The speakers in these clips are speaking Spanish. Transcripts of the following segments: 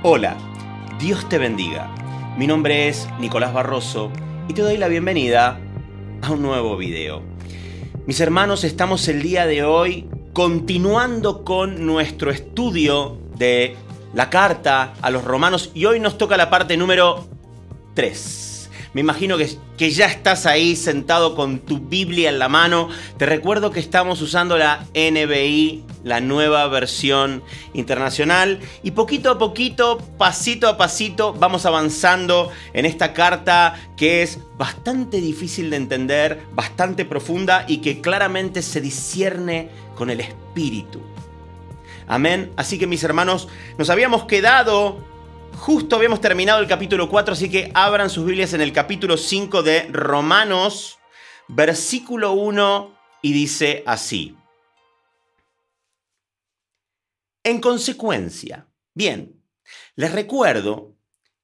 Hola, Dios te bendiga. Mi nombre es Nicolás Barroso y te doy la bienvenida a un nuevo video. Mis hermanos, estamos el día de hoy continuando con nuestro estudio de la carta a los romanos y hoy nos toca la parte número 3. Me imagino que ya estás ahí sentado con tu Biblia en la mano. Te recuerdo que estamos usando la NBI, la nueva versión internacional. Y poquito a poquito, pasito a pasito, vamos avanzando en esta carta que es bastante difícil de entender, bastante profunda y que claramente se discierne con el Espíritu. Amén. Así que mis hermanos, nos habíamos quedado... Justo habíamos terminado el capítulo 4, así que abran sus Biblias en el capítulo 5 de Romanos, versículo 1, y dice así. En consecuencia, bien, les recuerdo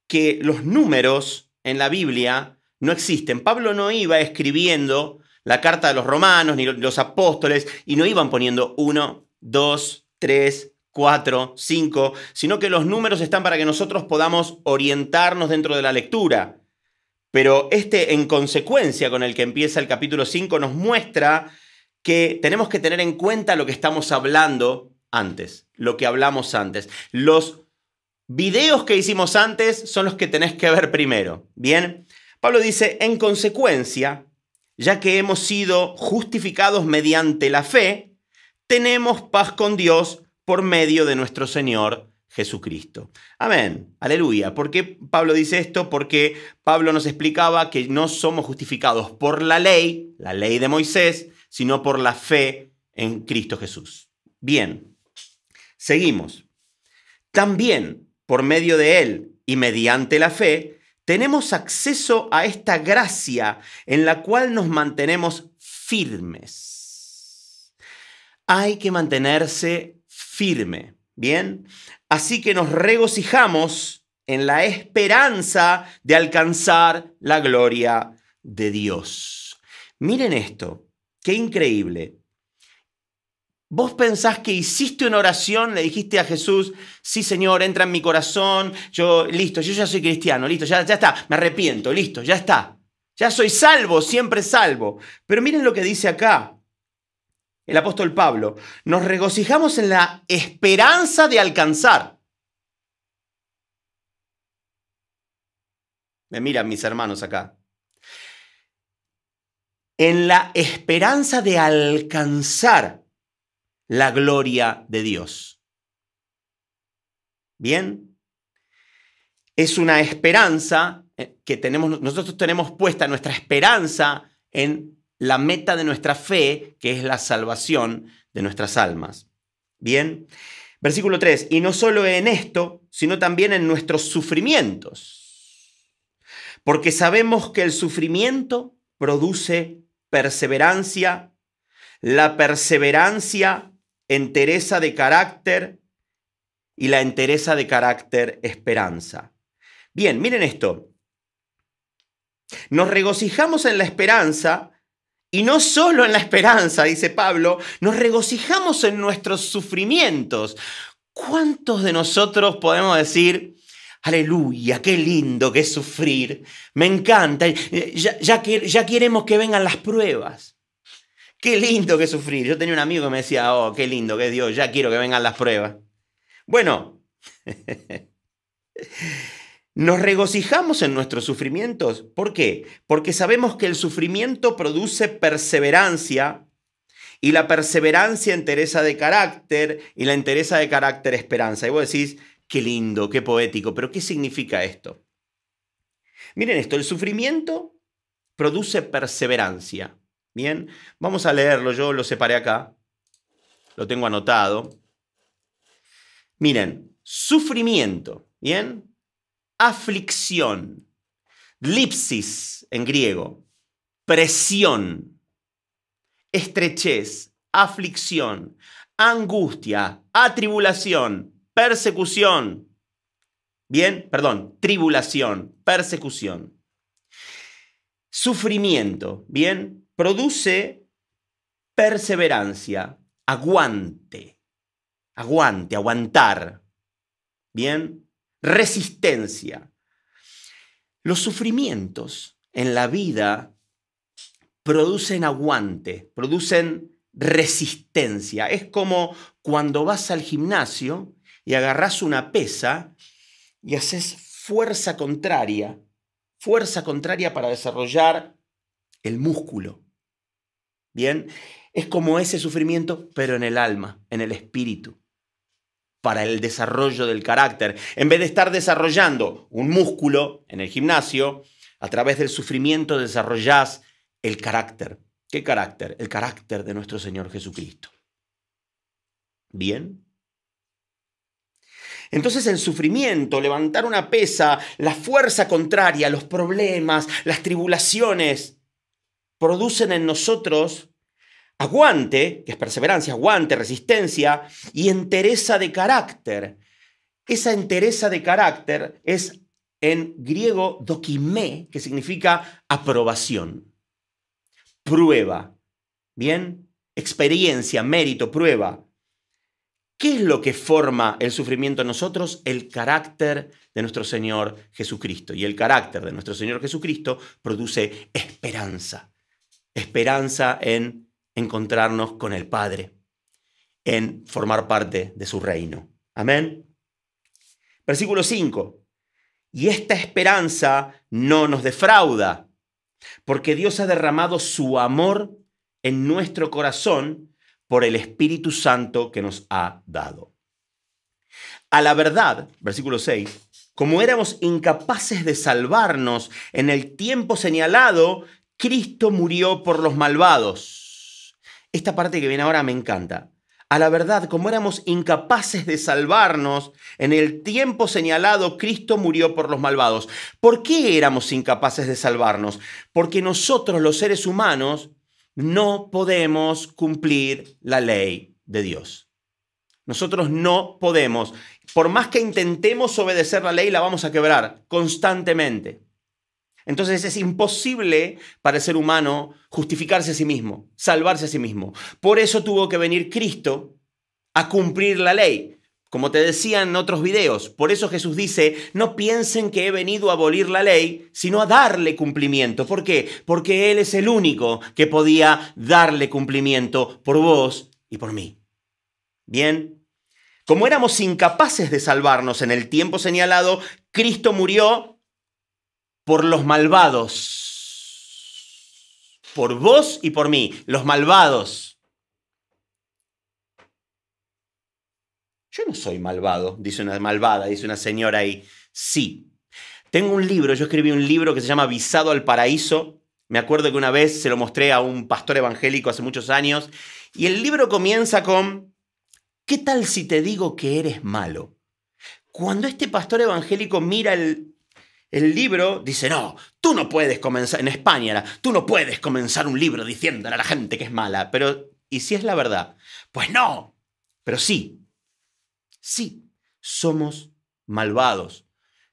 que los números en la Biblia no existen. Pablo no iba escribiendo la carta de los romanos, ni los apóstoles, y no iban poniendo 1, 2, 3, 4, 5, sino que los números están para que nosotros podamos orientarnos dentro de la lectura. Pero en consecuencia con el que empieza el capítulo 5 nos muestra que tenemos que tener en cuenta lo que estamos hablando antes, lo que hablamos antes. Los videos que hicimos antes son los que tenés que ver primero. Bien, Pablo dice, en consecuencia, ya que hemos sido justificados mediante la fe, tenemos paz con Dios por medio de nuestro Señor Jesucristo. Amén. Aleluya. ¿Por qué Pablo dice esto? Porque Pablo nos explicaba que no somos justificados por la ley de Moisés, sino por la fe en Cristo Jesús. Bien. Seguimos. También, por medio de Él y mediante la fe, tenemos acceso a esta gracia en la cual nos mantenemos firmes. Hay que mantenerse firme, ¿bien? Así que nos regocijamos en la esperanza de alcanzar la gloria de Dios. Miren esto, qué increíble. Vos pensás que hiciste una oración, le dijiste a Jesús, sí Señor, entra en mi corazón, yo ya soy cristiano, listo, ya está, me arrepiento, listo, ya está. Ya soy salvo, siempre salvo. Pero miren lo que dice acá. El apóstol Pablo, nos regocijamos en la esperanza de alcanzar. Me miran mis hermanos acá. En la esperanza de alcanzar la gloria de Dios. ¿Bien? Es una esperanza que nosotros tenemos puesta nuestra esperanza en la meta de nuestra fe, que es la salvación de nuestras almas. Bien, versículo 3, y no solo en esto, sino también en nuestros sufrimientos. Porque sabemos que el sufrimiento produce perseverancia, la perseverancia, entereza de carácter, y la entereza de carácter, esperanza. Bien, miren esto. Nos regocijamos en la esperanza. Y no solo en la esperanza, dice Pablo, nos regocijamos en nuestros sufrimientos. ¿Cuántos de nosotros podemos decir, aleluya, qué lindo que es sufrir? Me encanta, ya queremos que vengan las pruebas. Qué lindo que es sufrir. Yo tenía un amigo que me decía, oh, qué lindo que es Dios, ya quiero que vengan las pruebas. Bueno, nos regocijamos en nuestros sufrimientos. ¿Por qué? Porque sabemos que el sufrimiento produce perseverancia y la perseverancia entereza de carácter y la entereza de carácter esperanza. Y vos decís, qué lindo, qué poético, pero ¿qué significa esto? Miren esto, el sufrimiento produce perseverancia. Bien, vamos a leerlo, yo lo separé acá, lo tengo anotado. Miren, sufrimiento, ¿bien? Aflicción, lipsis en griego, presión, estrechez, aflicción, angustia, atribulación, persecución. Bien, perdón, tribulación, persecución. Sufrimiento, bien, produce perseverancia, aguante, aguantar. Bien, resistencia. Los sufrimientos en la vida producen aguante, producen resistencia. Es como cuando vas al gimnasio y agarrás una pesa y haces fuerza contraria para desarrollar el músculo. Bien, es como ese sufrimiento, pero en el alma, en el espíritu, para el desarrollo del carácter. En vez de estar desarrollando un músculo en el gimnasio, a través del sufrimiento desarrollás el carácter. ¿Qué carácter? El carácter de nuestro Señor Jesucristo. ¿Bien? Entonces el sufrimiento, levantar una pesa, la fuerza contraria, los problemas, las tribulaciones, producen en nosotros aguante, que es perseverancia, aguante, resistencia y entereza de carácter. Esa entereza de carácter es en griego dokimé, que significa aprobación, prueba, ¿bien? Experiencia, mérito, prueba. ¿Qué es lo que forma el sufrimiento en nosotros? El carácter de nuestro Señor Jesucristo. Y el carácter de nuestro Señor Jesucristo produce esperanza. Esperanza en encontrarnos con el Padre, en formar parte de su reino. Amén. Versículo 5. Y esta esperanza no nos defrauda, porque Dios ha derramado su amor en nuestro corazón por el Espíritu Santo que nos ha dado. A la verdad, versículo 6, como éramos incapaces de salvarnos en el tiempo señalado, Cristo murió por los malvados. Esta parte que viene ahora me encanta. A la verdad, como éramos incapaces de salvarnos en el tiempo señalado, Cristo murió por los malvados. ¿Por qué éramos incapaces de salvarnos? Porque nosotros, los seres humanos, no podemos cumplir la ley de Dios. Nosotros no podemos. Por más que intentemos obedecer la ley, la vamos a quebrar constantemente. Entonces es imposible para el ser humano justificarse a sí mismo, salvarse a sí mismo. Por eso tuvo que venir Cristo a cumplir la ley. Como te decía en otros videos, por eso Jesús dice, no piensen que he venido a abolir la ley, sino a darle cumplimiento. ¿Por qué? Porque Él es el único que podía darle cumplimiento por vos y por mí. Bien, como éramos incapaces de salvarnos en el tiempo señalado, Cristo murió por los malvados. Por vos y por mí, los malvados. Yo no soy malvado, dice una señora ahí. Sí. Tengo un libro, yo escribí un libro que se llama Visado al Paraíso. Me acuerdo que una vez se lo mostré a un pastor evangélico hace muchos años. Y el libro comienza con, ¿qué tal si te digo que eres malo? Cuando este pastor evangélico mira el libro, dice, no, tú no puedes comenzar, en España tú no puedes comenzar un libro diciéndole a la gente que es mala. Pero, ¿y si es la verdad? Pues no, pero sí. Sí, somos malvados.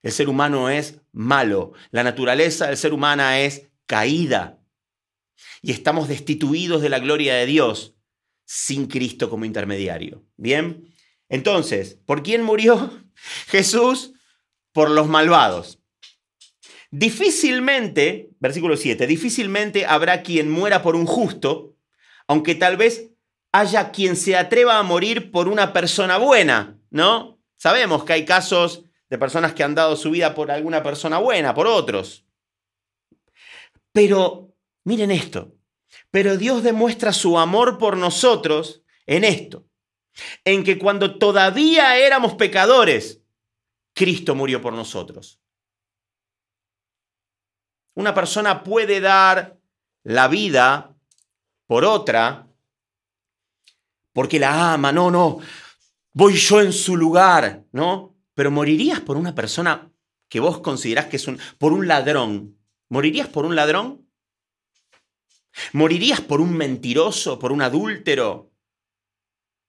El ser humano es malo. La naturaleza del ser humano es caída. Y estamos destituidos de la gloria de Dios sin Cristo como intermediario. ¿Bien? Entonces, ¿por quién murió Jesús? Por los malvados. Difícilmente, versículo 7, difícilmente habrá quien muera por un justo, aunque tal vez haya quien se atreva a morir por una persona buena, ¿no? Sabemos que hay casos de personas que han dado su vida por alguna persona buena, por otros. Pero, miren esto, pero Dios demuestra su amor por nosotros en esto, en que cuando todavía éramos pecadores, Cristo murió por nosotros. Una persona puede dar la vida por otra porque la ama, no, voy yo en su lugar, ¿no? Pero morirías por una persona que vos considerás que es por un ladrón. ¿Morirías por un ladrón? ¿Morirías por un mentiroso, por un adúltero?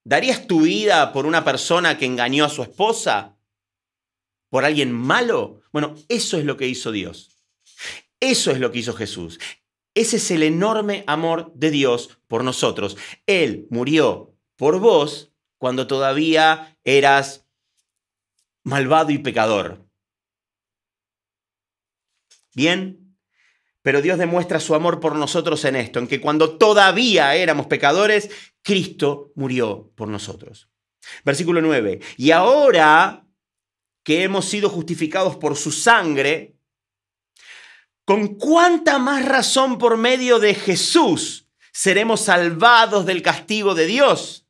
¿Darías tu vida por una persona que engañó a su esposa? ¿Por alguien malo? Bueno, eso es lo que hizo Dios. Eso es lo que hizo Jesús. Ese es el enorme amor de Dios por nosotros. Él murió por vos cuando todavía eras malvado y pecador. Bien, pero Dios demuestra su amor por nosotros en esto, en que cuando todavía éramos pecadores, Cristo murió por nosotros. Versículo 9. Y ahora que hemos sido justificados por su sangre, ¿con cuánta más razón por medio de Jesús seremos salvados del castigo de Dios?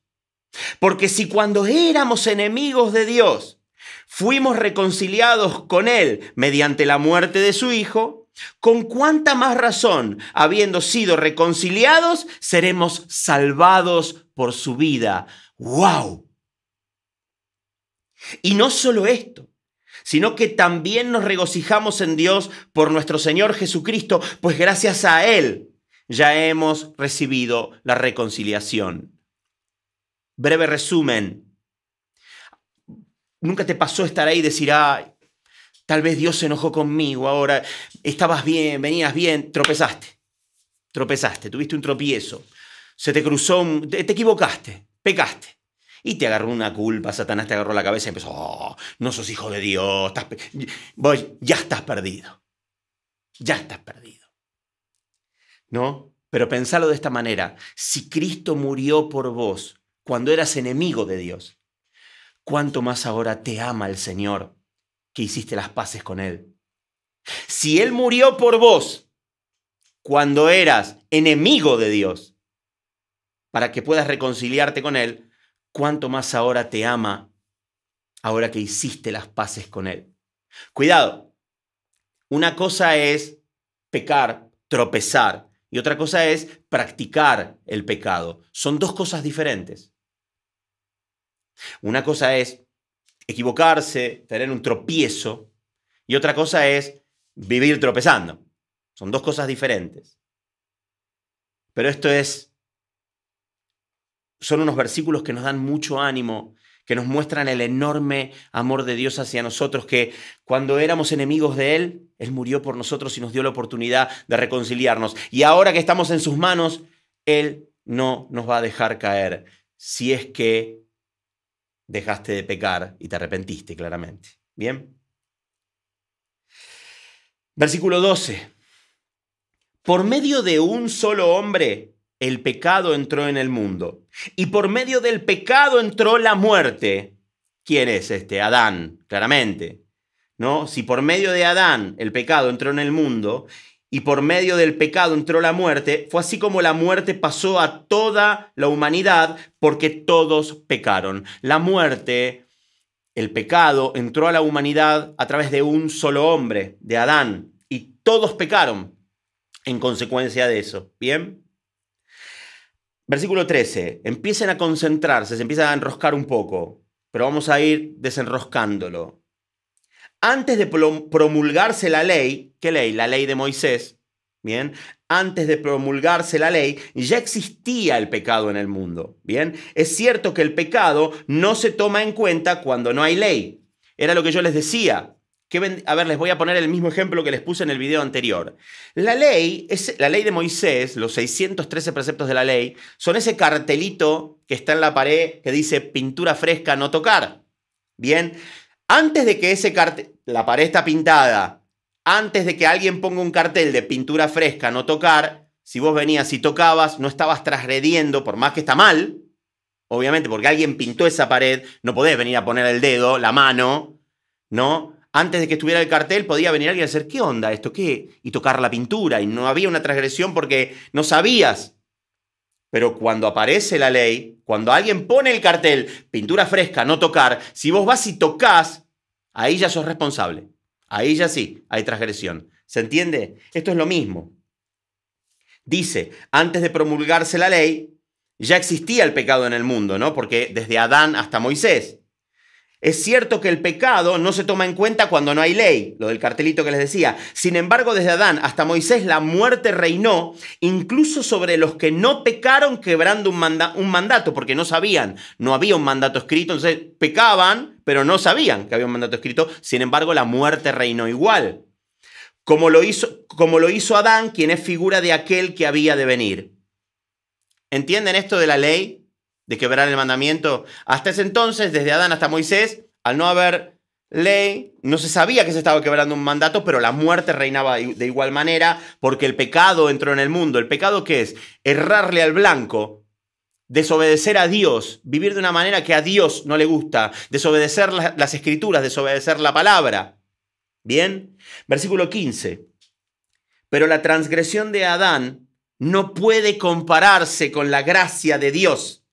Porque si cuando éramos enemigos de Dios fuimos reconciliados con Él mediante la muerte de su Hijo, ¿con cuánta más razón, habiendo sido reconciliados, seremos salvados por su vida? ¡Wow! Y no solo esto, sino que también nos regocijamos en Dios por nuestro Señor Jesucristo, pues gracias a Él ya hemos recibido la reconciliación. Breve resumen. ¿Nunca te pasó estar ahí y decir, ay, tal vez Dios se enojó conmigo ahora, estabas bien, venías bien, tropezaste, tuviste un tropiezo, se te cruzó, te equivocaste, pecaste? Y te agarró una culpa, Satanás te agarró la cabeza y empezó, oh, no sos hijo de Dios, ya estás perdido. Ya estás perdido. ¿No? Pero pensalo de esta manera, si Cristo murió por vos cuando eras enemigo de Dios, ¿cuánto más ahora te ama el Señor que hiciste las paces con Él? Si Él murió por vos cuando eras enemigo de Dios, para que puedas reconciliarte con Él, ¿cuánto más ahora te ama, ahora que hiciste las paces con Él? Cuidado, una cosa es pecar, tropezar, y otra cosa es practicar el pecado. Son dos cosas diferentes. Una cosa es equivocarse, tener un tropiezo, y otra cosa es vivir tropezando. Son dos cosas diferentes. Pero son unos versículos que nos dan mucho ánimo, que nos muestran el enorme amor de Dios hacia nosotros, que cuando éramos enemigos de Él, Él murió por nosotros y nos dio la oportunidad de reconciliarnos. Y ahora que estamos en sus manos, Él no nos va a dejar caer, si es que dejaste de pecar y te arrepentiste claramente. ¿Bien? Versículo 12. Por medio de un solo hombre, el pecado entró en el mundo. Y por medio del pecado entró la muerte. ¿Quién es este? Adán, claramente. ¿No? Si por medio de Adán el pecado entró en el mundo y por medio del pecado entró la muerte, fue así como la muerte pasó a toda la humanidad porque todos pecaron. La muerte, el pecado, entró a la humanidad a través de un solo hombre, de Adán, y todos pecaron en consecuencia de eso. ¿Bien? Versículo 13. Empiecen a concentrarse, se empieza a enroscar un poco, pero vamos a ir desenroscándolo. Antes de promulgarse la ley, ¿qué ley? La ley de Moisés. Bien, antes de promulgarse la ley, ya existía el pecado en el mundo. Bien, es cierto que el pecado no se toma en cuenta cuando no hay ley. Era lo que yo les decía. A ver, les voy a poner el mismo ejemplo que les puse en el video anterior. La ley de Moisés, los 613 preceptos de la ley, son ese cartelito que está en la pared que dice pintura fresca, no tocar. Bien, antes de que la pared está pintada, antes de que alguien ponga un cartel de pintura fresca, no tocar, si vos venías y tocabas, no estabas transgrediendo, por más que está mal, obviamente, porque alguien pintó esa pared, no podés venir a poner el dedo, la mano, ¿no? Antes de que estuviera el cartel podía venir alguien a decir, ¿qué onda esto? ¿Qué? Y tocar la pintura. Y no había una transgresión porque no sabías. Pero cuando aparece la ley, cuando alguien pone el cartel, pintura fresca, no tocar, si vos vas y tocas, ahí ya sos responsable. Ahí ya sí, hay transgresión. ¿Se entiende? Esto es lo mismo. Dice, antes de promulgarse la ley, ya existía el pecado en el mundo, ¿no? Porque desde Adán hasta Moisés. Es cierto que el pecado no se toma en cuenta cuando no hay ley, lo del cartelito que les decía. Sin embargo, desde Adán hasta Moisés la muerte reinó, incluso sobre los que no pecaron quebrando un mandato, porque no sabían, no había un mandato escrito, entonces pecaban, pero no sabían que había un mandato escrito. Sin embargo, la muerte reinó igual, como lo hizo Adán, quien es figura de aquel que había de venir. ¿Entienden esto de la ley? De quebrar el mandamiento. Hasta ese entonces, desde Adán hasta Moisés, al no haber ley, no se sabía que se estaba quebrando un mandato, pero la muerte reinaba de igual manera porque el pecado entró en el mundo. ¿El pecado qué es? Errarle al blanco, desobedecer a Dios, vivir de una manera que a Dios no le gusta, desobedecer las escrituras, desobedecer la palabra. Bien, versículo 15. Pero la transgresión de Adán no puede compararse con la gracia de Dios,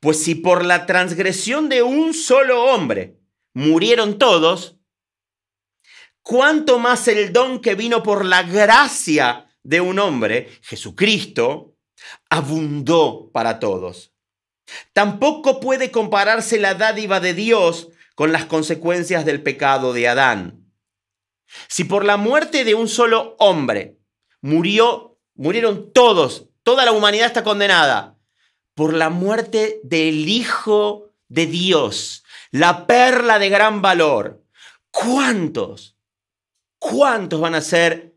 pues si por la transgresión de un solo hombre murieron todos, ¿cuánto más el don que vino por la gracia de un hombre, Jesucristo, abundó para todos? Tampoco puede compararse la dádiva de Dios con las consecuencias del pecado de Adán. Si por la muerte de un solo hombre murieron todos, toda la humanidad está condenada, por la muerte del Hijo de Dios, la perla de gran valor, ¿cuántos van a ser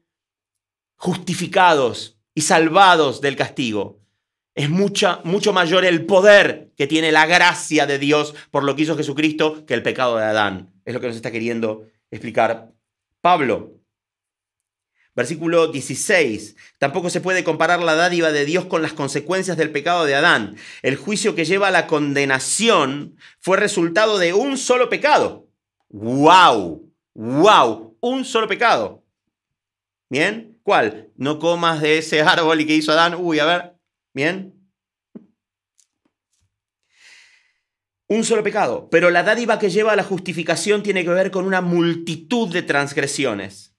justificados y salvados del castigo? Es mucho mayor el poder que tiene la gracia de Dios por lo que hizo Jesucristo que el pecado de Adán. Es lo que nos está queriendo explicar Pablo. Versículo 16. Tampoco se puede comparar la dádiva de Dios con las consecuencias del pecado de Adán. El juicio que lleva a la condenación fue resultado de un solo pecado. ¡Wow! ¡Wow! Un solo pecado. ¿Bien? ¿Cuál? No comas de ese árbol y que hizo Adán. Uy, a ver. ¿Bien? Un solo pecado. Pero la dádiva que lleva a la justificación tiene que ver con una multitud de transgresiones.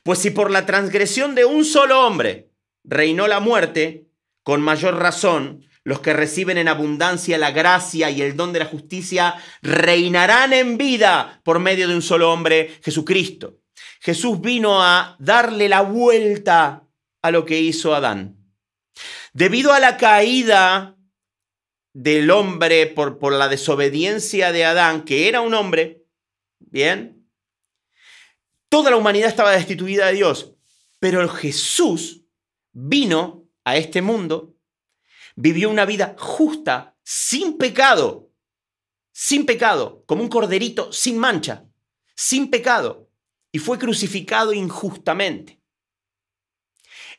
Pues si por la transgresión de un solo hombre reinó la muerte, con mayor razón los que reciben en abundancia la gracia y el don de la justicia reinarán en vida por medio de un solo hombre, Jesucristo. Jesús vino a darle la vuelta a lo que hizo Adán. Debido a la caída del hombre por la desobediencia de Adán, que era un hombre, ¿bien? Toda la humanidad estaba destituida de Dios, pero Jesús vino a este mundo, vivió una vida justa, sin pecado, como un corderito sin mancha, sin pecado, y fue crucificado injustamente.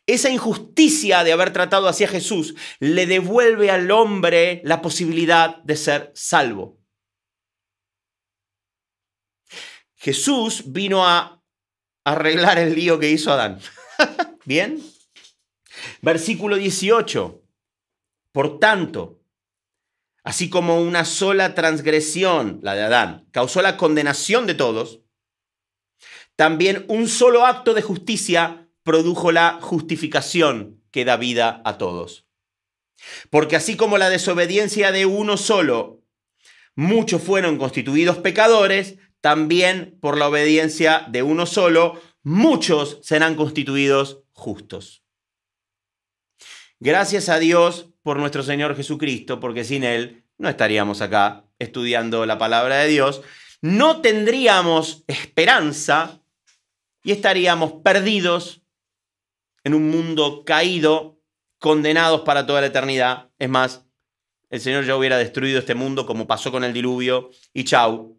Esa injusticia de haber tratado así a Jesús le devuelve al hombre la posibilidad de ser salvo. Jesús vino a arreglar el lío que hizo Adán. ¿Bien? Versículo 18. Por tanto, así como una sola transgresión, la de Adán, causó la condenación de todos, también un solo acto de justicia produjo la justificación que da vida a todos. Porque así como la desobediencia de uno solo, muchos fueron constituidos pecadores, también por la obediencia de uno solo, muchos serán constituidos justos. Gracias a Dios por nuestro Señor Jesucristo, porque sin Él no estaríamos acá estudiando la palabra de Dios, no tendríamos esperanza y estaríamos perdidos en un mundo caído, condenados para toda la eternidad. Es más, el Señor ya hubiera destruido este mundo como pasó con el diluvio y chau.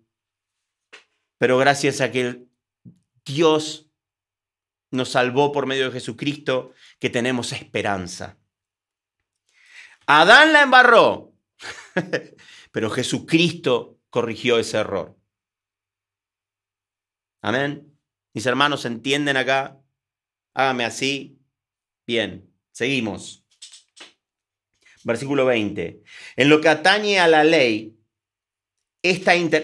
Pero gracias a que Dios nos salvó por medio de Jesucristo, que tenemos esperanza. Adán la embarró, pero Jesucristo corrigió ese error. Amén. Mis hermanos, ¿entienden acá? Hágame así. Bien, seguimos. Versículo 20. En lo que atañe a la ley,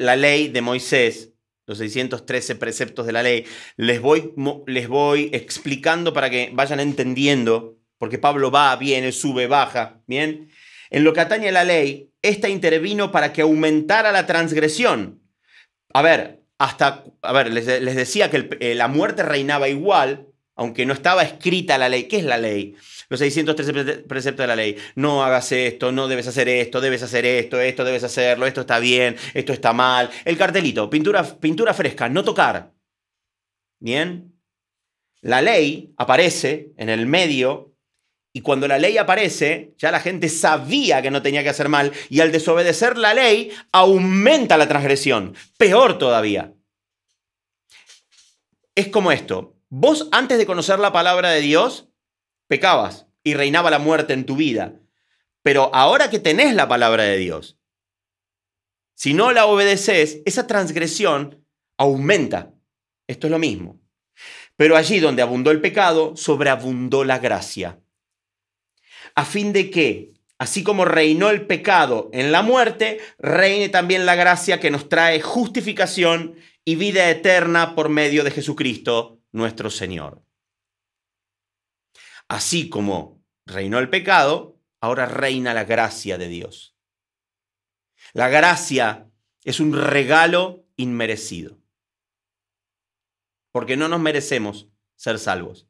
la ley de Moisés, los 613 preceptos de la ley, les voy explicando para que vayan entendiendo, porque Pablo va, viene, sube, baja, ¿bien? En lo que atañe a la ley, esta intervino para que aumentara la transgresión. Les decía que la muerte reinaba igual, aunque no estaba escrita la ley. ¿Qué es la ley? Los 613 preceptos de la ley. No hagas esto, no debes hacer esto, debes hacer esto, esto debes hacerlo, esto está bien, esto está mal. El cartelito, pintura fresca, no tocar. ¿Bien? La ley aparece en el medio y cuando la ley aparece, ya la gente sabía que no tenía que hacer mal y al desobedecer la ley aumenta la transgresión. Peor todavía. es como esto. Vos, antes de conocer la palabra de Dios, pecabas y reinaba la muerte en tu vida. Pero ahora que tenés la palabra de Dios, si no la obedeces, esa transgresión aumenta. Esto es lo mismo. Pero allí donde abundó el pecado, sobreabundó la gracia. A fin de que, así como reinó el pecado en la muerte, reine también la gracia que nos trae justificación y vida eterna por medio de Jesucristo, nuestro Señor. Así como reinó el pecado, ahora reina la gracia de Dios. La gracia es un regalo inmerecido. Porque no nos merecemos ser salvos.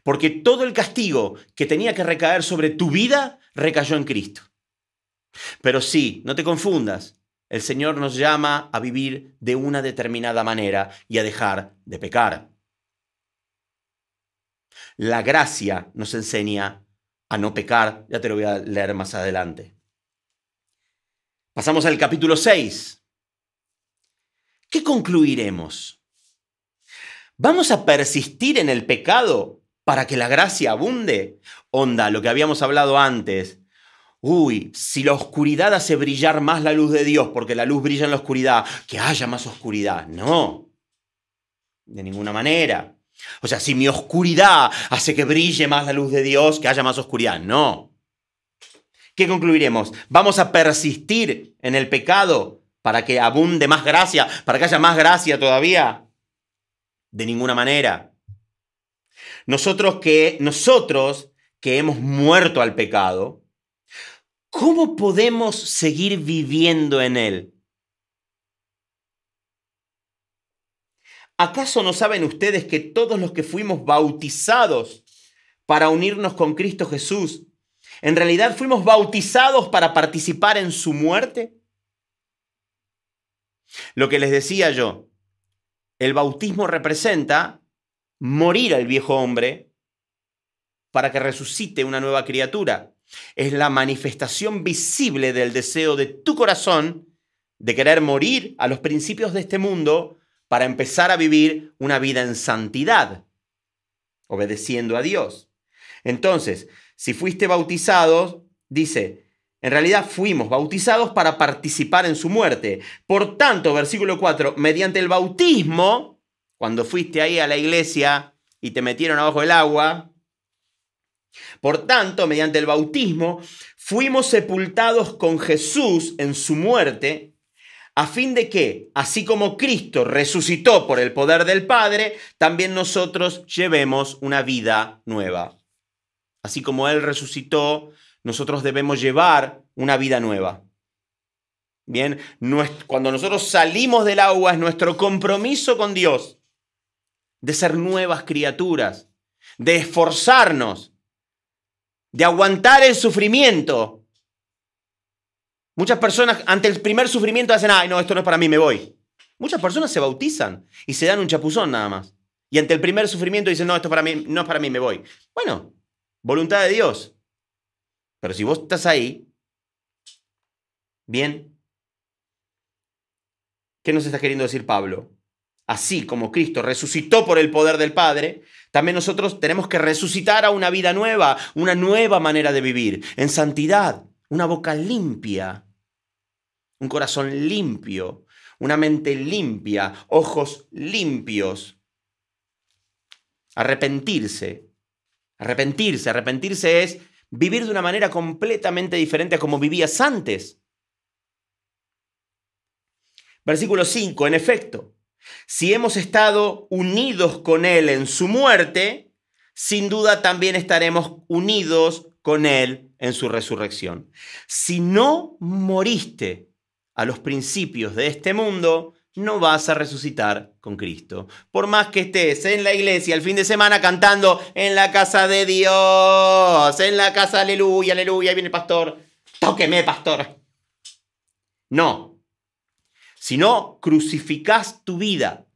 Porque todo el castigo que tenía que recaer sobre tu vida recayó en Cristo. Pero sí, no te confundas, el Señor nos llama a vivir de una determinada manera y a dejar de pecar. La gracia nos enseña a no pecar, ya te lo voy a leer más adelante. Pasamos al capítulo 6. ¿Qué concluiremos? ¿Vamos a persistir en el pecado para que la gracia abunde? Onda, lo que habíamos hablado antes. Si la oscuridad hace brillar más la luz de Dios, porque la luz brilla en la oscuridad, que haya más oscuridad. No, de ninguna manera. O sea, si mi oscuridad hace que brille más la luz de Dios, que haya más oscuridad. No. ¿Qué concluiremos? ¿Vamos a persistir en el pecado para que abunde más gracia, para que haya más gracia todavía? De ninguna manera. Nosotros que hemos muerto al pecado, ¿cómo podemos seguir viviendo en él? ¿Acaso no saben ustedes que todos los que fuimos bautizados para unirnos con Cristo Jesús, en realidad fuimos bautizados para participar en su muerte? Lo que les decía yo, el bautismo representa morir al viejo hombre para que resucite una nueva criatura. Es la manifestación visible del deseo de tu corazón de querer morir a los principios de este mundo para empezar a vivir una vida en santidad, obedeciendo a Dios. Entonces, si fuiste bautizado, dice, en realidad fuimos bautizados para participar en su muerte. Por tanto, versículo 4, mediante el bautismo, cuando fuiste ahí a la iglesia y te metieron abajo del agua, por tanto, mediante el bautismo, fuimos sepultados con Jesús en su muerte, a fin de que, así como Cristo resucitó por el poder del Padre, también nosotros llevemos una vida nueva. Así como Él resucitó, nosotros debemos llevar una vida nueva. Bien, cuando nosotros salimos del agua es nuestro compromiso con Dios de ser nuevas criaturas, de esforzarnos, de aguantar el sufrimiento. Muchas personas ante el primer sufrimiento hacen, ay no, esto no es para mí, me voy. Muchas personas se bautizan y se dan un chapuzón nada más. Y ante el primer sufrimiento dicen, no, esto para mí, no es para mí, me voy. Bueno, voluntad de Dios. Pero si vos estás ahí, bien, ¿qué nos está queriendo decir Pablo? Así como Cristo resucitó por el poder del Padre, también nosotros tenemos que resucitar a una vida nueva, una nueva manera de vivir, en santidad, una boca limpia, un corazón limpio, una mente limpia, ojos limpios. Arrepentirse es vivir de una manera completamente diferente a como vivías antes. Versículo 5, en efecto, si hemos estado unidos con Él en su muerte, sin duda también estaremos unidos con Él en su resurrección. Si no moriste a los principios de este mundo, no vas a resucitar con Cristo. Por más que estés en la iglesia el fin de semana cantando en la casa de Dios, en la casa, aleluya, aleluya, ahí viene el pastor, tóqueme, pastor. No. Si no crucificás tu vida,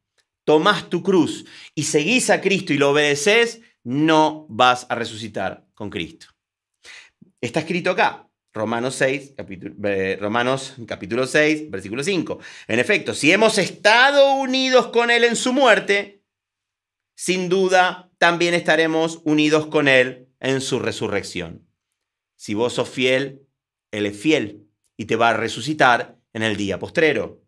tomás tu cruz y seguís a Cristo y lo obedeces, no vas a resucitar con Cristo. Está escrito acá, Romanos capítulo 6, versículo 5. En efecto, si hemos estado unidos con Él en su muerte, sin duda también estaremos unidos con Él en su resurrección. Si vos sos fiel, Él es fiel y te va a resucitar en el día postrero.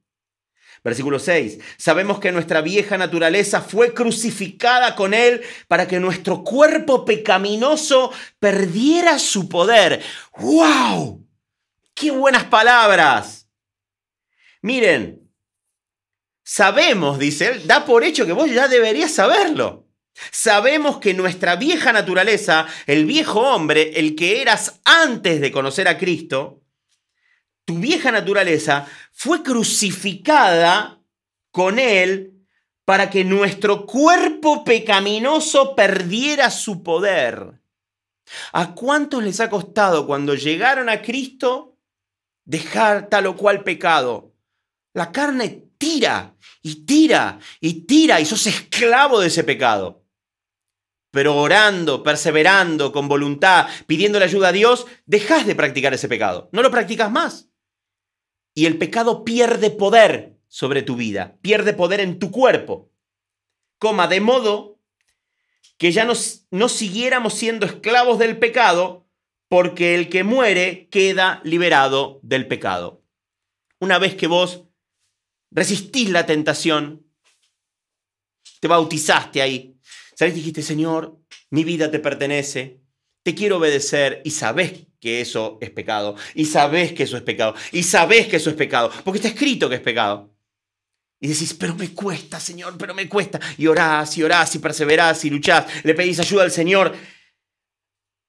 Versículo 6. Sabemos que nuestra vieja naturaleza fue crucificada con Él para que nuestro cuerpo pecaminoso perdiera su poder. ¡Wow! ¡Qué buenas palabras! Miren, sabemos, dice él, da por hecho que vos ya deberías saberlo. Sabemos que nuestra vieja naturaleza, el viejo hombre, el que eras antes de conocer a Cristo, tu vieja naturaleza fue crucificada con Él para que nuestro cuerpo pecaminoso perdiera su poder. ¿A cuántos les ha costado cuando llegaron a Cristo dejar tal o cual pecado? La carne tira y tira y tira y sos esclavo de ese pecado. Pero orando, perseverando, con voluntad, pidiéndole ayuda a Dios, dejás de practicar ese pecado. No lo practicas más. Y el pecado pierde poder sobre tu vida, pierde poder en tu cuerpo. De modo que ya no siguiéramos siendo esclavos del pecado, porque el que muere queda liberado del pecado. Una vez que vos resistís la tentación, te bautizaste ahí, ¿sabes? Dijiste, Señor, mi vida te pertenece, te quiero obedecer, y sabés que eso es pecado, y sabés que eso es pecado, y sabés que eso es pecado, porque está escrito que es pecado. Y decís, pero me cuesta, Señor, pero me cuesta. Y orás, y perseverás, y luchás, le pedís ayuda al Señor.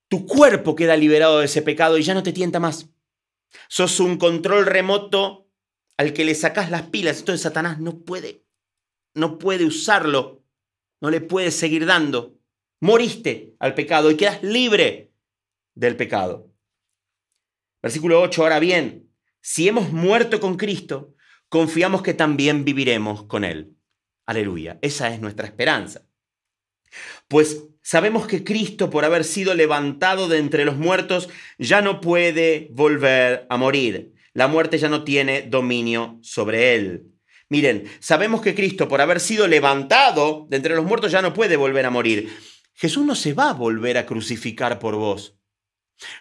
Tu cuerpo queda liberado de ese pecado y ya no te tienta más. Sos un control remoto al que le sacás las pilas. Entonces Satanás no puede usarlo, no le puede seguir dando. Moriste al pecado y quedas libre del pecado. Versículo 8, ahora bien, si hemos muerto con Cristo, confiamos que también viviremos con Él. Aleluya, esa es nuestra esperanza. Pues sabemos que Cristo, por haber sido levantado de entre los muertos, ya no puede volver a morir. La muerte ya no tiene dominio sobre Él. Miren, sabemos que Cristo, por haber sido levantado de entre los muertos, ya no puede volver a morir. Jesús no se va a volver a crucificar por vos.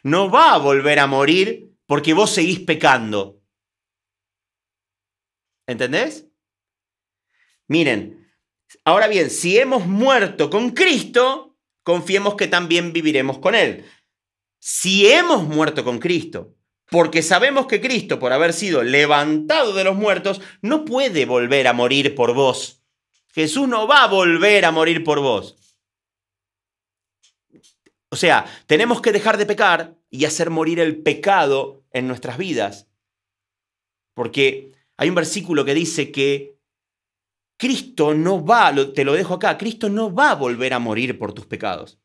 No va a volver a morir porque vos seguís pecando. ¿Entendés? Miren, ahora bien, si hemos muerto con Cristo, confiemos que también viviremos con Él. Si hemos muerto con Cristo, porque sabemos que Cristo, por haber sido levantado de los muertos, no puede volver a morir por vos. Jesús no va a volver a morir por vos. O sea, tenemos que dejar de pecar y hacer morir el pecado en nuestras vidas. Porque hay un versículo que dice que Cristo no va, te lo dejo acá, Cristo no va a volver a morir por tus pecados.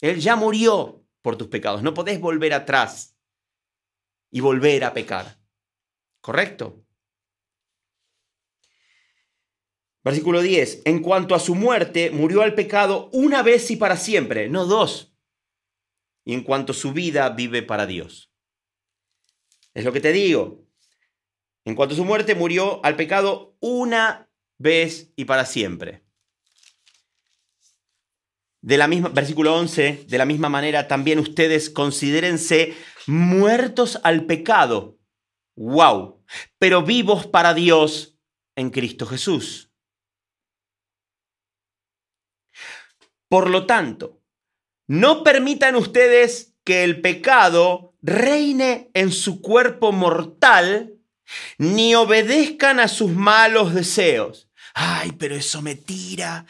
Él ya murió por tus pecados. No podés volver atrás y volver a pecar. ¿Correcto? Versículo 10. En cuanto a su muerte, murió al pecado una vez y para siempre, no dos. Y en cuanto a su vida, vive para Dios. Es lo que te digo. En cuanto a su muerte, murió al pecado una vez y para siempre. Versículo 11, de la misma manera también ustedes considérense muertos al pecado. ¡Wow! Pero vivos para Dios en Cristo Jesús. Por lo tanto, no permitan ustedes que el pecado reine en su cuerpo mortal, ni obedezcan a sus malos deseos. Ay, pero eso me tira.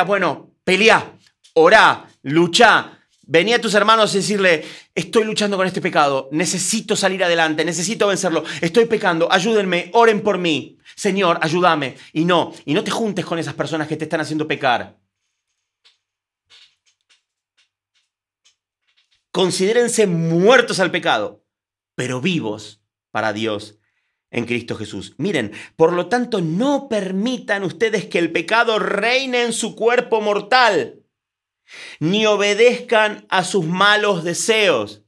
Bueno, peleá, orá, luchá. Vení a tus hermanos y decirle, estoy luchando con este pecado, necesito salir adelante, necesito vencerlo, estoy pecando, ayúdenme, oren por mí. Señor, ayúdame. Y no te juntes con esas personas que te están haciendo pecar. Considérense muertos al pecado, pero vivos para Dios en Cristo Jesús. Miren, por lo tanto, no permitan ustedes que el pecado reine en su cuerpo mortal, ni obedezcan a sus malos deseos.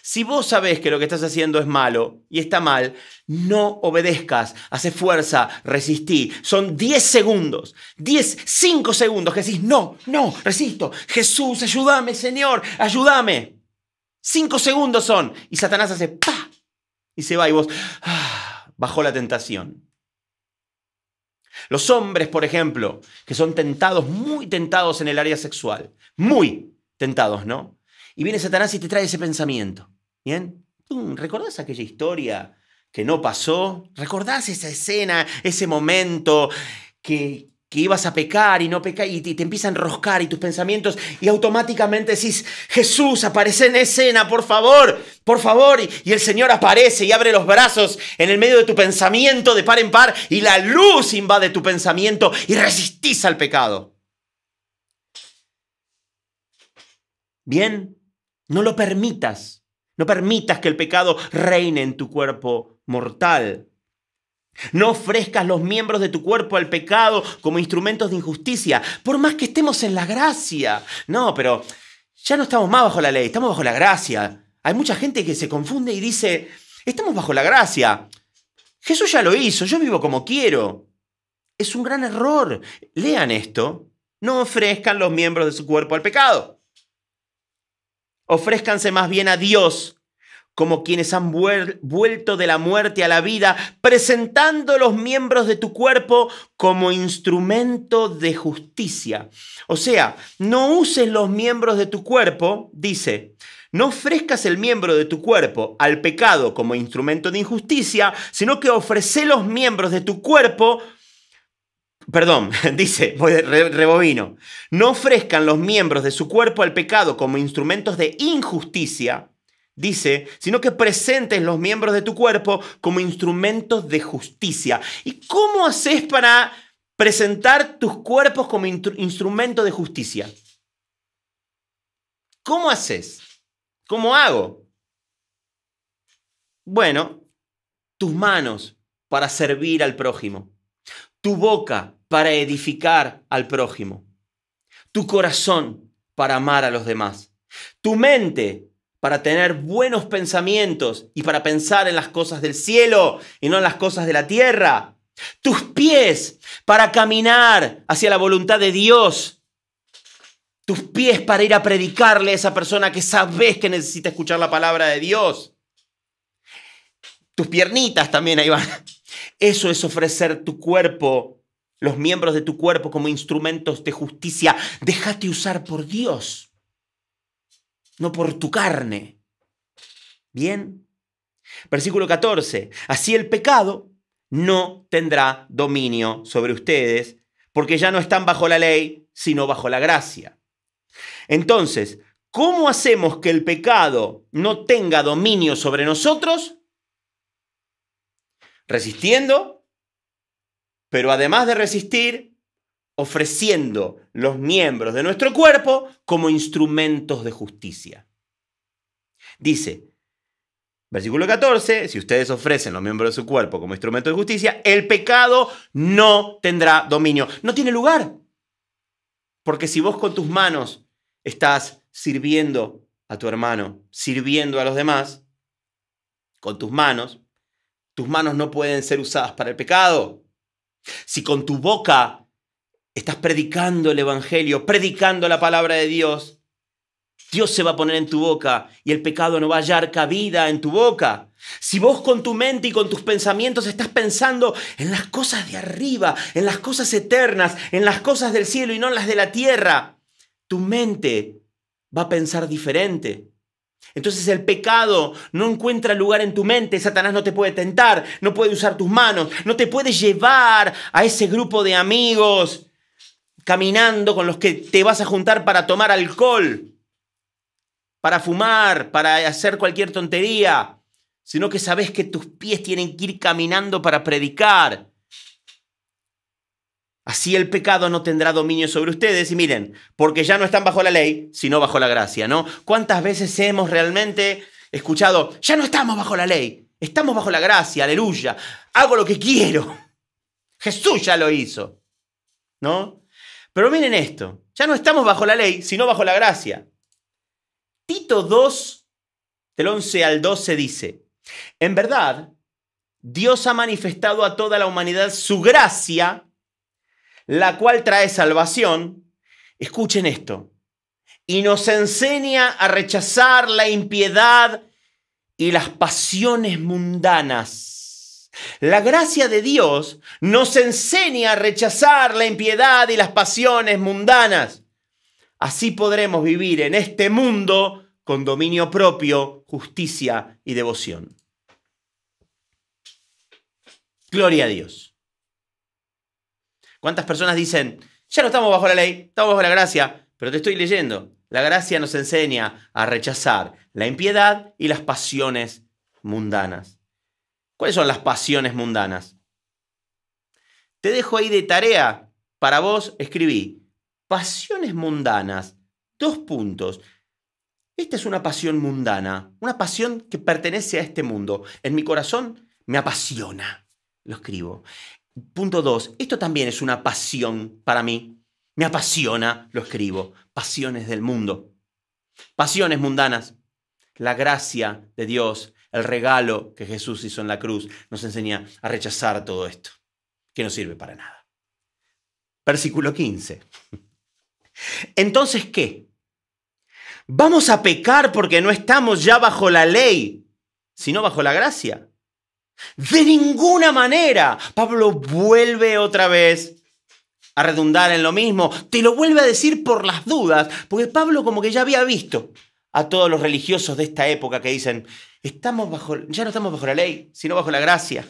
Si vos sabés que lo que estás haciendo es malo y está mal, no obedezcas, hace fuerza, resistí. Son 10 segundos, 5 segundos que decís, no, resisto. Jesús, ayúdame, Señor, ayúdame. 5 segundos son. Y Satanás hace ¡pa! Y se va y vos, bajó la tentación. Los hombres, por ejemplo, que son tentados, muy tentados en el área sexual. Muy tentados, ¿no? Y viene Satanás y te trae ese pensamiento. ¿Bien? ¿Recordás aquella historia que no pasó? ¿Recordás esa escena, ese momento que ibas a pecar y no pecar y te empieza a enroscar y tus pensamientos y automáticamente decís, Jesús, aparece en escena, por favor, y el Señor aparece y abre los brazos en el medio de tu pensamiento de par en par y la luz invade tu pensamiento y resistís al pecado? Bien, no lo permitas. No permitas que el pecado reine en tu cuerpo mortal. No ofrezcas los miembros de tu cuerpo al pecado como instrumentos de injusticia, por más que estemos en la gracia. No, pero ya no estamos más bajo la ley, estamos bajo la gracia. Hay mucha gente que se confunde y dice, estamos bajo la gracia. Jesús ya lo hizo, yo vivo como quiero. Es un gran error. Lean esto. No ofrezcan los miembros de su cuerpo al pecado. Ofrézcanse más bien a Dios como quienes han vuelto de la muerte a la vida, presentando los miembros de tu cuerpo como instrumento de justicia. O sea, no uses los miembros de tu cuerpo, dice, no ofrezcas el miembro de tu cuerpo al pecado como instrumento de injusticia, sino que ofrece los miembros de tu cuerpo. Perdón, dice, rebobino. No ofrezcan los miembros de su cuerpo al pecado como instrumentos de injusticia, dice, sino que presentes los miembros de tu cuerpo como instrumentos de justicia. ¿Y cómo haces para presentar tus cuerpos como instrumento de justicia? ¿Cómo haces? ¿Cómo hago? Bueno, tus manos para servir al prójimo. Tu boca para edificar al prójimo. Tu corazón para amar a los demás. Tu mente para tener buenos pensamientos y para pensar en las cosas del cielo y no en las cosas de la tierra. Tus pies para caminar hacia la voluntad de Dios. Tus pies para ir a predicarle a esa persona que sabes que necesita escuchar la palabra de Dios. Tus piernitas también ahí van. Eso es ofrecer tu cuerpo, los miembros de tu cuerpo como instrumentos de justicia. Déjate usar por Dios, no por tu carne. Bien. Versículo 14. Así el pecado no tendrá dominio sobre ustedes, porque ya no están bajo la ley, sino bajo la gracia. Entonces, ¿cómo hacemos que el pecado no tenga dominio sobre nosotros? Resistiendo, pero además de resistir, ofreciendo los miembros de nuestro cuerpo como instrumentos de justicia. Dice, versículo 14, si ustedes ofrecen los miembros de su cuerpo como instrumentos de justicia, el pecado no tendrá dominio. No tiene lugar. Porque si vos con tus manos estás sirviendo a tu hermano, sirviendo a los demás, con tus manos no pueden ser usadas para el pecado. Si con tu boca estás predicando el evangelio, predicando la palabra de Dios, Dios se va a poner en tu boca y el pecado no va a hallar cabida en tu boca. Si vos con tu mente y con tus pensamientos estás pensando en las cosas de arriba, en las cosas eternas, en las cosas del cielo y no en las de la tierra, tu mente va a pensar diferente. Entonces el pecado no encuentra lugar en tu mente, Satanás no te puede tentar, no puede usar tus manos, no te puede llevar a ese grupo de amigos caminando con los que te vas a juntar para tomar alcohol, para fumar, para hacer cualquier tontería, sino que sabes que tus pies tienen que ir caminando para predicar. Así el pecado no tendrá dominio sobre ustedes. Y miren, porque ya no están bajo la ley, sino bajo la gracia, ¿no? ¿Cuántas veces hemos realmente escuchado, ya no estamos bajo la ley, estamos bajo la gracia, aleluya, hago lo que quiero? Jesús ya lo hizo, ¿no? Pero miren esto, ya no estamos bajo la ley, sino bajo la gracia. Tito 2, del 11 al 12 dice: en verdad, Dios ha manifestado a toda la humanidad su gracia, la cual trae salvación. Escuchen esto. Y nos enseña a rechazar la impiedad y las pasiones mundanas. La gracia de Dios nos enseña a rechazar la impiedad y las pasiones mundanas. Así podremos vivir en este mundo con dominio propio, justicia y devoción. Gloria a Dios. ¿Cuántas personas dicen, ya no estamos bajo la ley, estamos bajo la gracia? Pero te estoy leyendo. La gracia nos enseña a rechazar la impiedad y las pasiones mundanas. ¿Cuáles son las pasiones mundanas? Te dejo ahí de tarea. Para vos escribí pasiones mundanas. 2 puntos. Esta es una pasión mundana, una pasión que pertenece a este mundo. En mi corazón me apasiona. Lo escribo. Punto 2. Esto también es una pasión para mí. Me apasiona, lo escribo. Pasiones del mundo. Pasiones mundanas. La gracia de Dios, el regalo que Jesús hizo en la cruz, nos enseña a rechazar todo esto, que no sirve para nada. Versículo 15. Entonces, ¿qué? ¿Vamos a pecar porque no estamos ya bajo la ley, sino bajo la gracia? De ninguna manera. Pablo vuelve otra vez a redundar en lo mismo. Te lo vuelve a decir por las dudas, porque Pablo como que ya había visto a todos los religiosos de esta época que dicen, ya no estamos bajo la ley, sino bajo la gracia.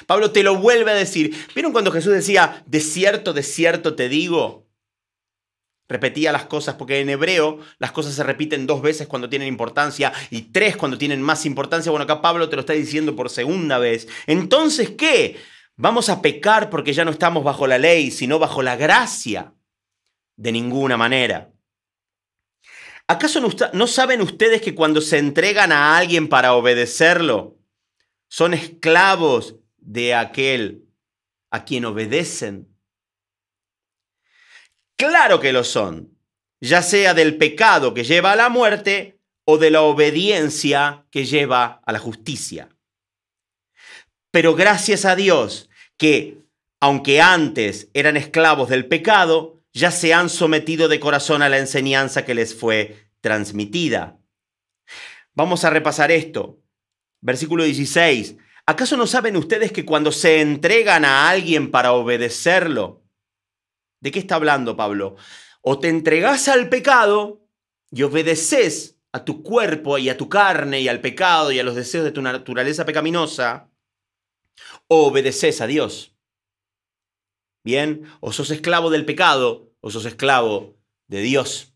Pablo te lo vuelve a decir. ¿Vieron cuando Jesús decía, de cierto te digo? Repetía las cosas, porque en hebreo las cosas se repiten 2 veces cuando tienen importancia y 3 cuando tienen más importancia. Bueno, acá Pablo te lo está diciendo por segunda vez. Entonces, ¿qué? ¿Vamos a pecar porque ya no estamos bajo la ley, sino bajo la gracia? De ninguna manera. ¿Acaso no saben ustedes que cuando se entregan a alguien para obedecerlo, son esclavos de aquel a quien obedecen? Claro que lo son, ya sea del pecado que lleva a la muerte o de la obediencia que lleva a la justicia. Pero gracias a Dios que, aunque antes eran esclavos del pecado, ya se han sometido de corazón a la enseñanza que les fue transmitida. Vamos a repasar esto. Versículo 16. ¿Acaso no saben ustedes que cuando se entregan a alguien para obedecerlo? ¿De qué está hablando Pablo? O te entregás al pecado y obedeces a tu cuerpo y a tu carne y al pecado y a los deseos de tu naturaleza pecaminosa, o obedeces a Dios. Bien, o sos esclavo del pecado o sos esclavo de Dios.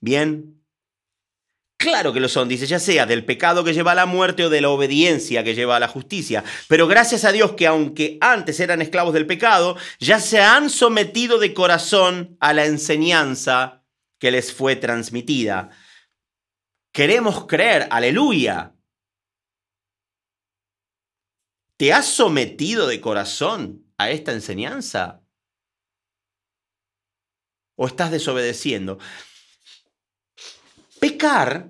Bien, claro que lo son, dice, ya sea del pecado que lleva a la muerte o de la obediencia que lleva a la justicia. Pero gracias a Dios que aunque antes eran esclavos del pecado, ya se han sometido de corazón a la enseñanza que les fue transmitida. Queremos creer, aleluya. ¿Te has sometido de corazón a esta enseñanza? ¿O estás desobedeciendo? Pecar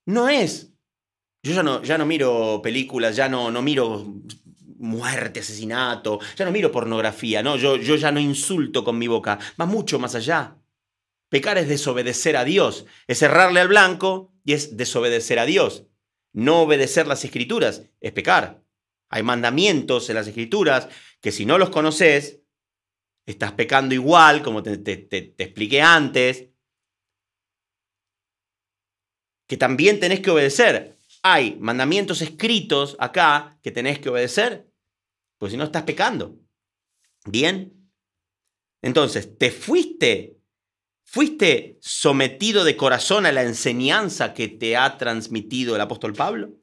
no es... Yo ya no miro películas, ya no miro muerte, asesinato, ya no miro pornografía, ¿no? Yo ya no insulto con mi boca, va mucho más allá. Pecar es desobedecer a Dios, es errarle al blanco y es desobedecer a Dios. No obedecer las Escrituras es pecar. Hay mandamientos en las Escrituras que si no los conoces, estás pecando igual, como te expliqué antes, que también tenés que obedecer. Hay mandamientos escritos acá que tenés que obedecer, pues si no estás pecando. ¿Bien? Entonces, ¿te fuiste sometido de corazón a la enseñanza que te ha transmitido el apóstol Pablo?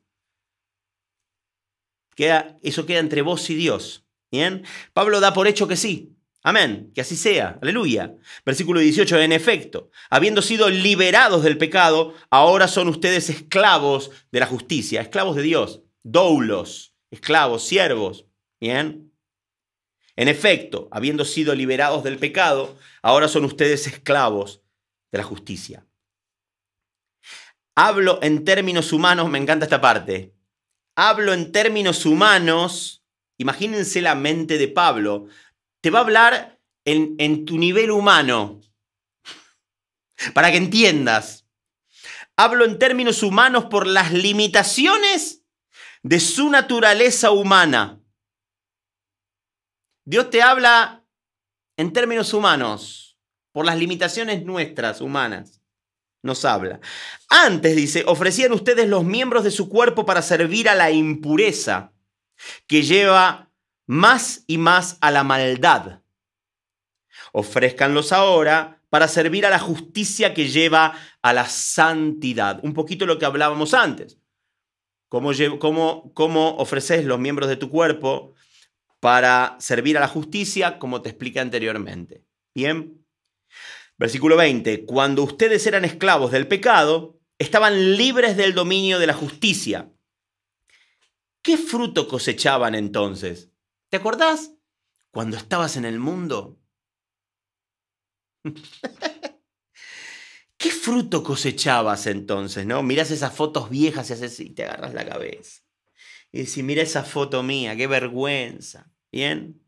Eso queda entre vos y Dios. ¿Bien? Pablo da por hecho que sí. Amén, que así sea, aleluya. Versículo 18, en efecto, habiendo sido liberados del pecado, ahora son ustedes esclavos de la justicia, esclavos de Dios, doulos, esclavos, siervos, ¿bien? En efecto, habiendo sido liberados del pecado, ahora son ustedes esclavos de la justicia. Hablo en términos humanos, me encanta esta parte. Hablo en términos humanos, imagínense la mente de Pablo. Te va a hablar en tu nivel humano, para que entiendas. Hablo en términos humanos por las limitaciones de su naturaleza humana. Dios te habla en términos humanos, por las limitaciones nuestras humanas. Nos habla. Antes, dice, ofrecían ustedes los miembros de su cuerpo para servir a la impureza, que lleva más y más a la maldad. Ofrézcanlos ahora para servir a la justicia que lleva a la santidad. Un poquito lo que hablábamos antes. ¿Cómo ofreces los miembros de tu cuerpo para servir a la justicia? Como te expliqué anteriormente. Bien. Versículo 20. Cuando ustedes eran esclavos del pecado, estaban libres del dominio de la justicia. ¿Qué fruto cosechaban entonces? ¿Te acordás? Cuando estabas en el mundo. ¿Qué fruto cosechabas entonces? ¿No? Mirás esas fotos viejas y haces y te agarras la cabeza. Y decís, mira esa foto mía, qué vergüenza. ¿Bien?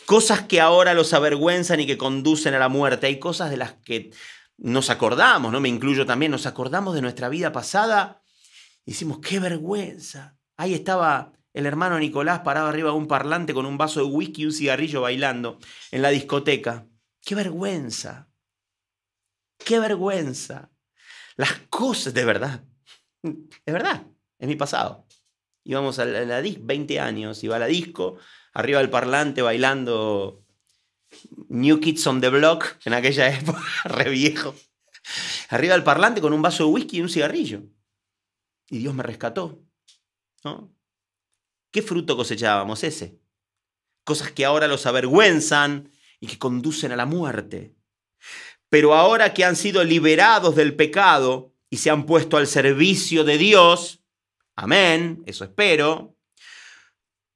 Cosas que ahora los avergüenzan y que conducen a la muerte. Hay cosas de las que nos acordamos, ¿no? Me incluyo también, nos acordamos de nuestra vida pasada y decimos, qué vergüenza. Ahí estaba el hermano Nicolás parado arriba de un parlante con un vaso de whisky y un cigarrillo bailando en la discoteca. ¡Qué vergüenza! ¡Qué vergüenza! Las cosas, de verdad, es mi pasado. Íbamos a la disco, 20 años, iba a la disco, arriba del parlante bailando New Kids on the Block, en aquella época, re viejo. Arriba del parlante con un vaso de whisky y un cigarrillo. Y Dios me rescató, ¿no? ¿Qué fruto cosechábamos ese? Cosas que ahora los avergüenzan y que conducen a la muerte. Pero ahora que han sido liberados del pecado y se han puesto al servicio de Dios, amén, eso espero,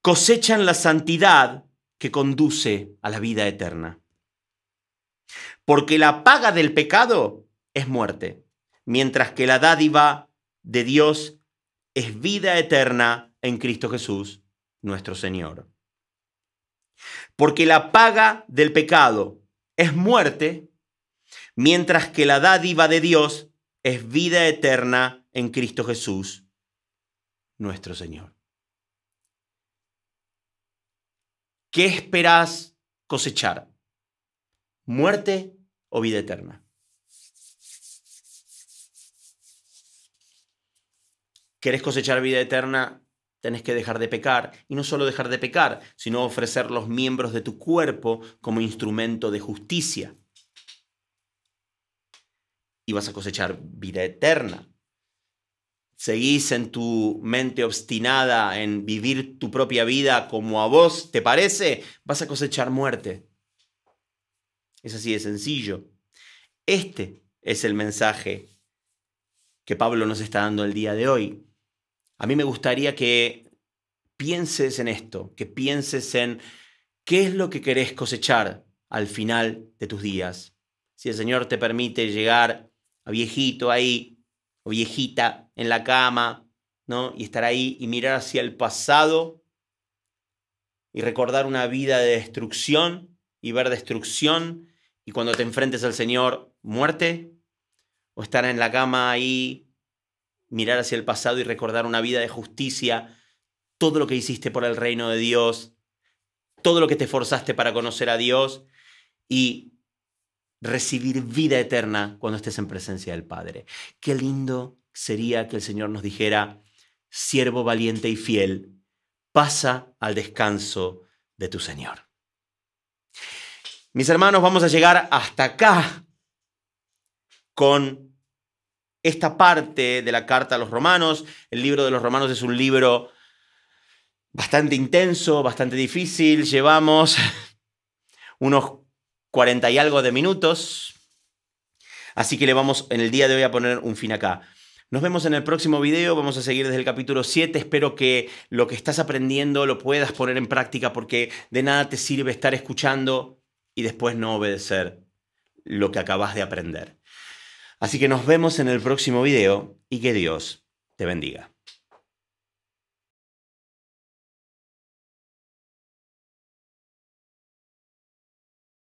cosechan la santidad que conduce a la vida eterna. Porque la paga del pecado es muerte, mientras que la dádiva de Dios es vida eterna en Cristo Jesús, nuestro Señor. Porque la paga del pecado es muerte, mientras que la dádiva de Dios es vida eterna en Cristo Jesús, nuestro Señor. ¿Qué esperás cosechar? ¿Muerte o vida eterna? ¿Querés cosechar vida eterna? Tenés que dejar de pecar. Y no solo dejar de pecar, sino ofrecer los miembros de tu cuerpo como instrumento de justicia. Y vas a cosechar vida eterna. Seguís en tu mente obstinada en vivir tu propia vida como a vos te parece, vas a cosechar muerte. Es así de sencillo. Este es el mensaje que Pablo nos está dando el día de hoy. A mí me gustaría que pienses en esto, que pienses en qué es lo que querés cosechar al final de tus días. Si el Señor te permite llegar a viejito ahí, o viejita en la cama, ¿no? Y estar ahí y mirar hacia el pasado y recordar una vida de destrucción y ver destrucción, y cuando te enfrentes al Señor, muerte, o estar en la cama ahí, mirar hacia el pasado y recordar una vida de justicia, todo lo que hiciste por el reino de Dios, todo lo que te esforzaste para conocer a Dios y recibir vida eterna cuando estés en presencia del Padre. Qué lindo sería que el Señor nos dijera, siervo valiente y fiel, pasa al descanso de tu Señor. Mis hermanos, vamos a llegar hasta acá con esta parte de la carta a los Romanos. El libro de los Romanos es un libro bastante intenso, bastante difícil. Llevamos unos 40 y algo de minutos. Así que en el día de hoy a poner un fin acá. Nos vemos en el próximo video. Vamos a seguir desde el capítulo 7. Espero que lo que estás aprendiendo lo puedas poner en práctica, porque de nada te sirve estar escuchando y después no obedecer lo que acabas de aprender. Así que nos vemos en el próximo video y que Dios te bendiga.